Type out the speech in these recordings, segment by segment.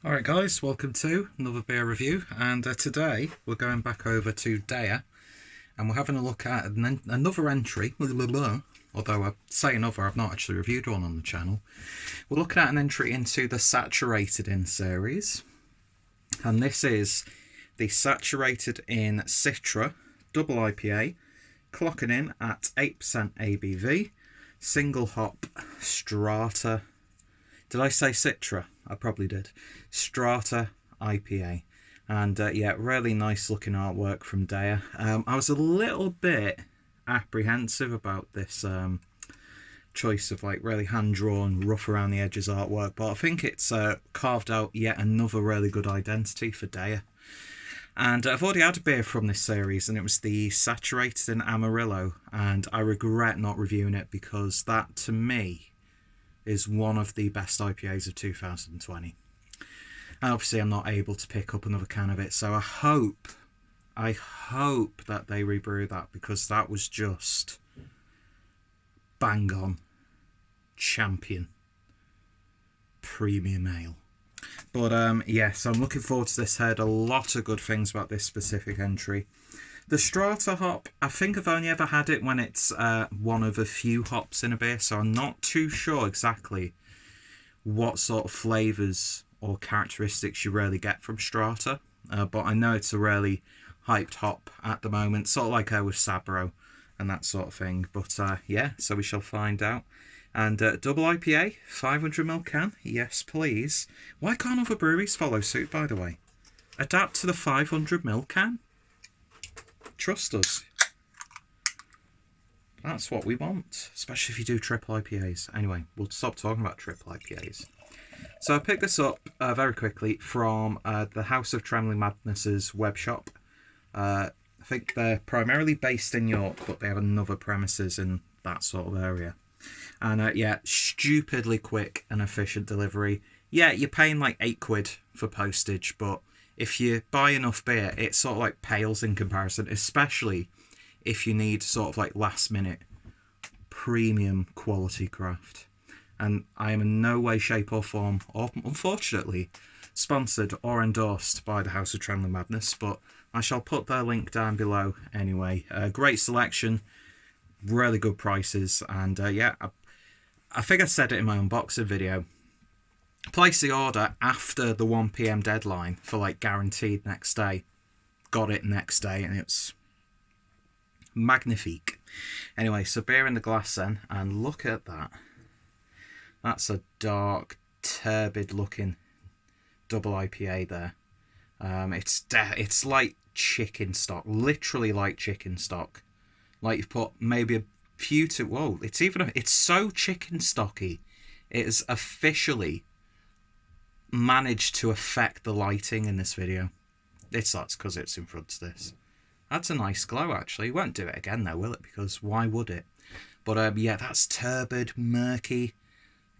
Alright guys, welcome to another beer review, and today we're going back over to Deya and we're having a look at another entry, although I say another, I've not actually reviewed one on the channel. We're looking at an entry into the Saturated In series, and this is the Saturated In Citra double IPA, clocking in at 8% ABV, single hop Strata. Did I say Citra? I probably did. Strata IPA. And yeah, really nice looking artwork from Deya. I was a little bit apprehensive about this choice of like really hand-drawn, rough around the edges artwork, but I think it's carved out yet another really good identity for Deya. And I've already had a beer from this series, and it was the Saturated in Amarillo, and I regret not reviewing it because that, to me, is one of the best IPAs of 2020. And obviously I'm not able to pick up another can of it, so I hope that they rebrew that, because that was just bang on champion premium ale. But yeah, so I'm looking forward to this. Heard a lot of good things about this specific entry. The Strata hop, I think I've only ever had it when it's one of a few hops in a beer, so I'm not too sure exactly what sort of flavours or characteristics you really get from Strata. But I know it's a really hyped hop at the moment, sort of like with Sabro and that sort of thing. But yeah, so we shall find out. And double IPA, 500ml can, yes please. Why can't other breweries follow suit, by the way? Adapt to the 500ml can. Trust us. That's what we want, especially if you do triple IPAs. Anyway, we'll stop talking about triple IPAs. So I picked this up very quickly from the House of Trembling Madness's webshop. I think they're primarily based in York, but they have another premises in that sort of area. And yeah, stupidly quick and efficient delivery. Yeah, you're paying like £8 for postage, but if you buy enough beer, it sort of like pales in comparison, especially if you need sort of like last minute premium quality craft. And I am in no way, shape or form, or unfortunately, sponsored or endorsed by the House of Trembling Madness, but I shall put their link down below anyway. Great selection, really good prices, and yeah, I think I said it in my unboxing video. Place the order after the 1 PM deadline for like guaranteed next day. Got it next day, and it's magnifique. Anyway, so beer in the glass then, and look at that. That's a dark, turbid looking double IPA there. It's like chicken stock, literally like chicken stock. Like you've put maybe a few to, whoa, it's so chicken stocky. It is officially managed to affect the lighting in this video. That's because it's in front of this. That's a nice glow, actually. Won't do it again though, will it? Because why would it? But yeah, that's turbid, murky.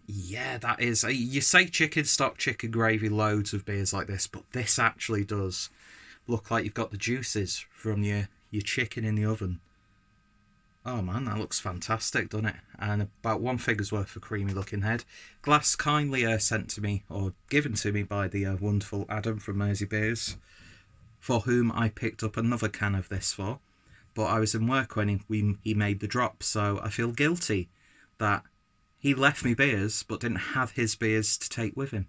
Yeah, that is. You say chicken stock, chicken gravy, loads of beers like this, but this actually does look like you've got the juices from your chicken in the oven. Oh man, that looks fantastic, doesn't it? And about one figure's worth of creamy looking head. Glass kindly sent to me, or given to me by the wonderful Adam from Mersey Beers, for whom I picked up another can of this for. But I was in work when he made the drop, so I feel guilty that he left me beers, but didn't have his beers to take with him.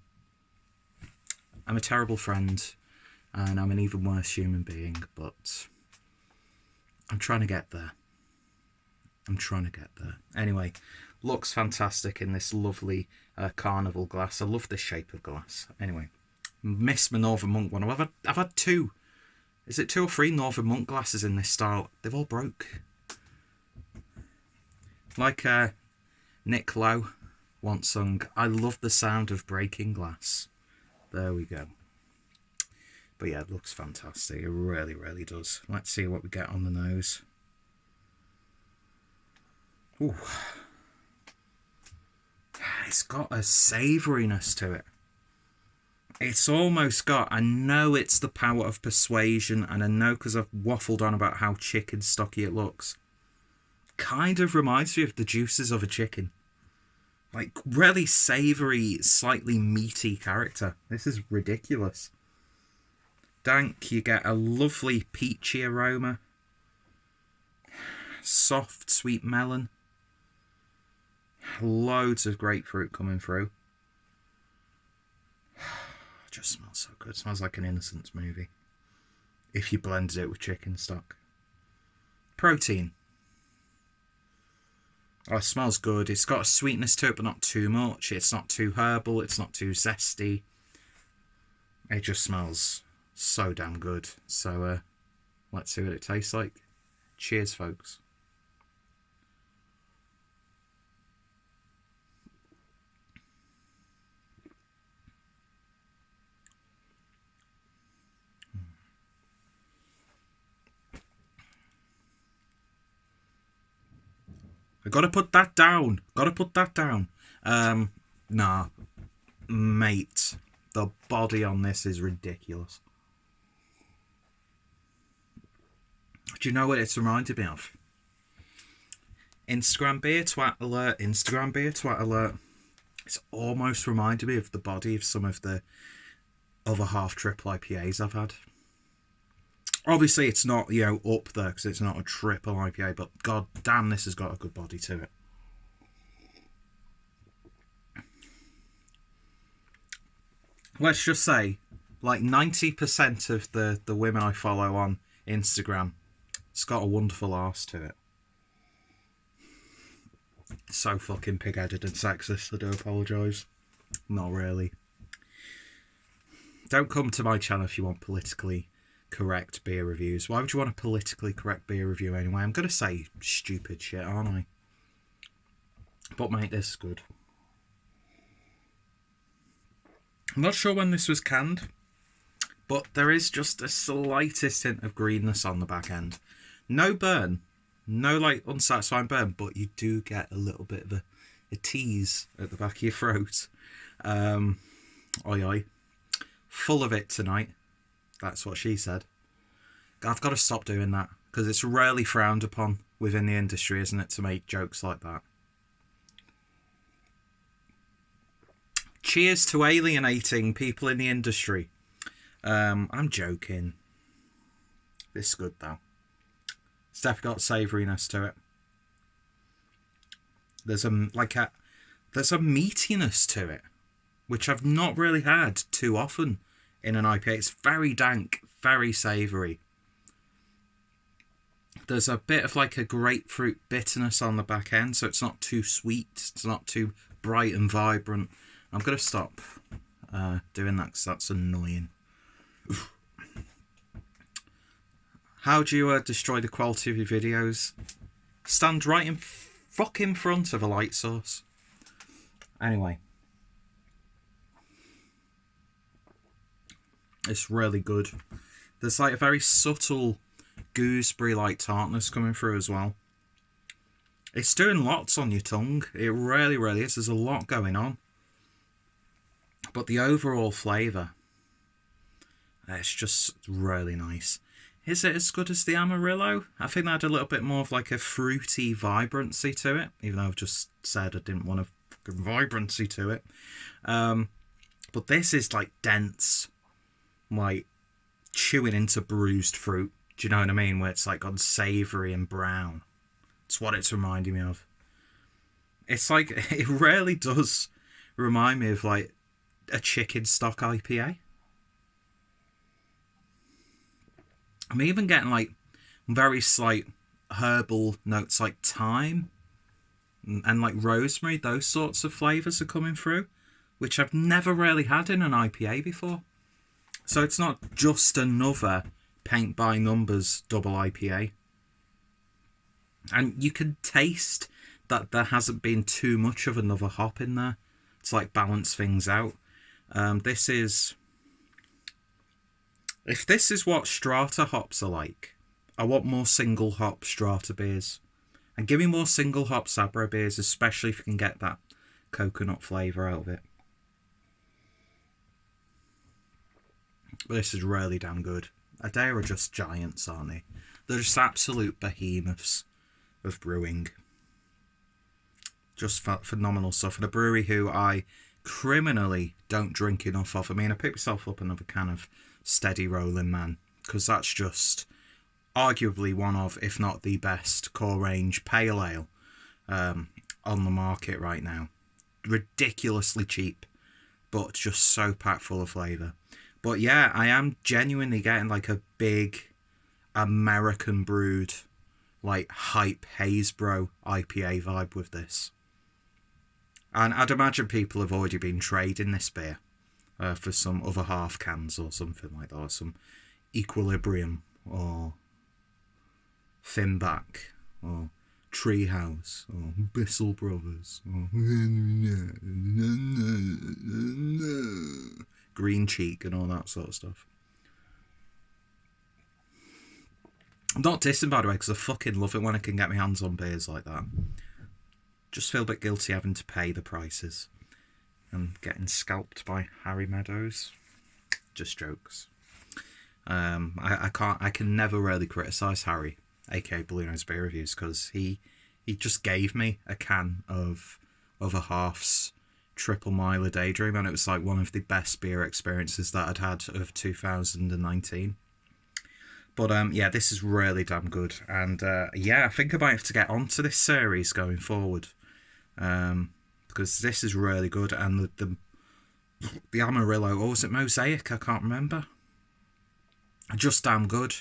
I'm a terrible friend, and I'm an even worse human being, but I'm trying to get there. Anyway, looks fantastic in this lovely carnival glass. I love this shape of glass. Anyway, missed my Northern Monk one. I've had two. Is it 2 or 3 Northern Monk glasses in this style? They've all broke. Like Nick Lowe once sung, I love the sound of breaking glass. There we go. But yeah, it looks fantastic. It really, really does. Let's see what we get on the nose. Ooh. It's got a savouriness to it. It's almost got, I know it's the power of persuasion, and I know because I've waffled on about how chicken stocky it looks. Kind of reminds me of the juices of a chicken. like really savoury, slightly meaty character. This is ridiculous. Dank, you get a lovely peachy aroma. Soft, sweet melon. Loads of grapefruit coming through. Just smells so good. Smells like an Innocence movie. If you blended it with chicken stock. Protein. Oh, it smells good. It's got a sweetness to it, but not too much. It's not too herbal. It's not too zesty. It just smells so damn good. So, let's see what it tastes like. Cheers, folks. I gotta put that down. Gotta put that down. Nah. Mate. The body on this is ridiculous. Do you know what it's reminded me of? Instagram beer twat alert. Instagram beer twat alert. It's almost reminded me of the body of some of the other half triple IPAs I've had. Obviously, it's not, you know, up there because it's not a triple IPA, but god damn, this has got a good body to it. Let's just say, like 90% of the women I follow on Instagram, it's got a wonderful arse to it. So fucking pig-headed and sexist, I do apologise. Not really. Don't come to my channel if you want politically correct beer reviews. Why would you want a politically correct beer review anyway? I'm going to say stupid shit, aren't I? But mate, this is good. I'm not sure when this was canned, but there is just a slightest hint of greenness on the back end. No burn. No, like, unsatisfying burn, but you do get a little bit of a tease at the back of your throat. Oi, oi. Full of it tonight. That's what she said. I've got to stop doing that, because it's rarely frowned upon within the industry, isn't it, to make jokes like that. Cheers to alienating people in the industry. I'm joking. This is good, though. It's definitely got savouriness to it. There's a meatiness to it, which I've not really had too often in an IPA. It's very dank, very savoury. There's a bit of like a grapefruit bitterness on the back end, so it's not too sweet. It's not too bright and vibrant. I'm going to stop doing that because that's annoying. How do you destroy the quality of your videos? Stand right in fucking front of a light source. Anyway. It's really good. There's like a very subtle gooseberry-like tartness coming through as well. It's doing lots on your tongue. It really, really is. There's a lot going on. But the overall flavour, it's just really nice. Is it as good as the Amarillo? I think that had a little bit more of like a fruity vibrancy to it, even though I've just said I didn't want a fucking vibrancy to it. But this is like dense, like chewing into bruised fruit. Do you know what I mean? Where it's like gone savoury and brown. It's what it's reminding me of. It's like, it really does remind me of like a chicken stock IPA. I'm even getting like very slight herbal notes like thyme and like rosemary. Those sorts of flavours are coming through, which I've never really had in an IPA before. So it's not just another paint by numbers double IPA. And you can taste that there hasn't been too much of another hop in there to like balance things out. This is... If this is what Strata hops are like, I want more single hop Strata beers. And give me more single hop Sabro beers, especially if you can get that coconut flavour out of it. But this is really damn good. Deya are just giants, aren't they? They're just absolute behemoths of brewing. Just phenomenal stuff. And a brewery who I criminally don't drink enough of. I mean, I picked myself up another can of Steady Rolling Man, because that's just arguably one of, if not the best, core range pale ale on the market right now. Ridiculously cheap, but just so packed full of flavour. But yeah, I am genuinely getting like a big American brewed, like hype Haze-Bro IPA vibe with this. And I'd imagine people have already been trading this beer for some other half cans or something like that, or some Equilibrium or Finback or Treehouse or Bissell Brothers or Green Cheek and all that sort of stuff. I'm not dissing, by the way, because I fucking love it when I can get my hands on beers like that. Just feel a bit guilty having to pay the prices and getting scalped by Harry Meadows. Just jokes. I can never really criticise Harry, aka Blue Nose Beer Reviews, because he just gave me a can of Other Half's Triple Miler Daydream, and it was like one of the best beer experiences that I'd had of 2019. But yeah, this is really damn good, and yeah, I think I might have to get onto this series going forward, because this is really good, and the Amarillo, or was it Mosaic? I can't remember. Just damn good.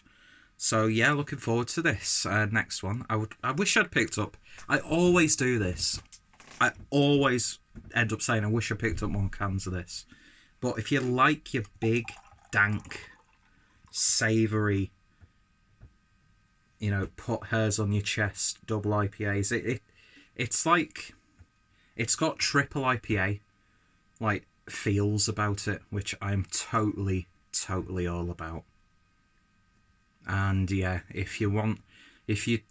So yeah, looking forward to this next one. I wish I'd picked up. I always do this. I always end up saying I wish I picked up more cans of this. But if you like your big, dank, savoury, you know, put hairs on your chest double IPAs, it's like, it's got triple IPA like feels about it, which I'm totally all about. And yeah, if you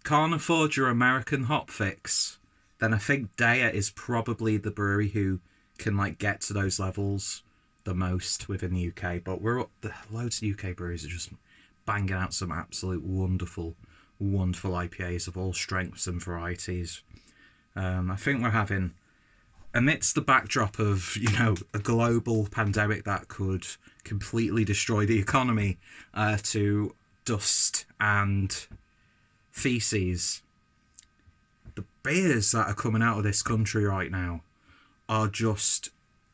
can't afford your American hop fix, then I think Deya is probably the brewery who can like get to those levels the most within the UK. But loads of UK breweries are just banging out some absolute wonderful IPAs of all strengths and varieties. I think we're having, amidst the backdrop of, you know, a global pandemic that could completely destroy the economy to dust and feces, the beers that are coming out of this country right now are just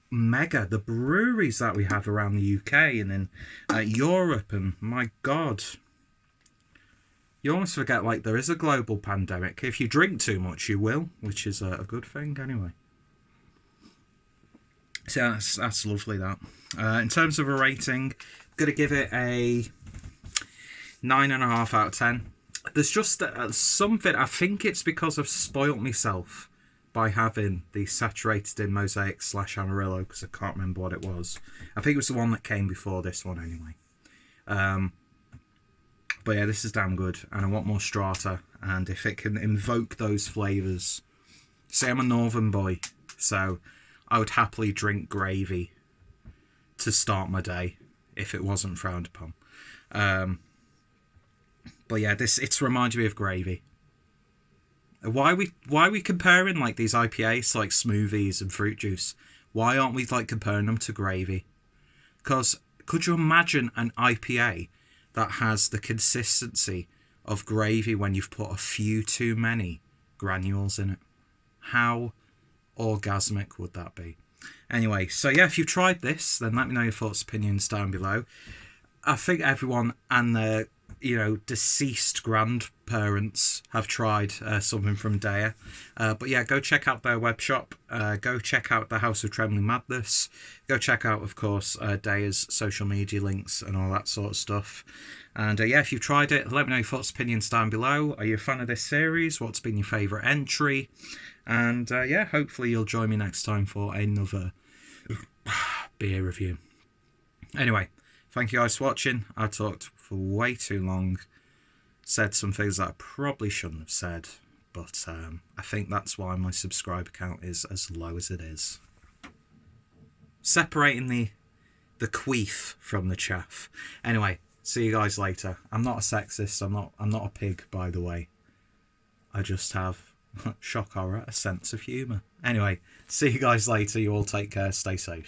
mega. The breweries that we have around the UK and in Europe, and my God, you almost forget like there is a global pandemic. If you drink too much, you will, which is a good thing anyway. So that's lovely. That in terms of a rating, I'm gonna give it a 9.5 out of 10. There's just something, I think it's because I've spoilt myself by having the saturated in Mosaic / Amarillo, because I can't remember what it was. I think it was the one that came before this one anyway. But yeah, this is damn good, and I want more Strata, and if it can invoke those flavours. See, I'm a northern boy, so I would happily drink gravy to start my day if it wasn't frowned upon. But yeah, it's reminded me of gravy. Why are we comparing like these IPAs to like smoothies and fruit juice? Why aren't we like comparing them to gravy? Because could you imagine an IPA that has the consistency of gravy when you've put a few too many granules in it? How orgasmic would that be? Anyway, so yeah, if you've tried this, then let me know your thoughts, opinions down below. I think everyone and their, you know, deceased grandparents have tried something from Deya. But yeah, go check out their web shop. Go check out the House of Trembling Madness. Go check out, of course, Deya's social media links and all that sort of stuff. And yeah, if you've tried it, let me know your thoughts, opinions down below. Are you a fan of this series? What's been your favourite entry? And yeah, hopefully you'll join me next time for another beer review. Anyway, thank you guys for watching. I talked for way too long. Said some things that I probably shouldn't have said. But I think that's why my subscriber count is as low as it is. Separating the queef from the chaff. Anyway, see you guys later. I'm not a sexist. I'm not a pig, by the way. I just have Shock horror, a sense of humour. Anyway, see you guys later. You all take care. Stay safe.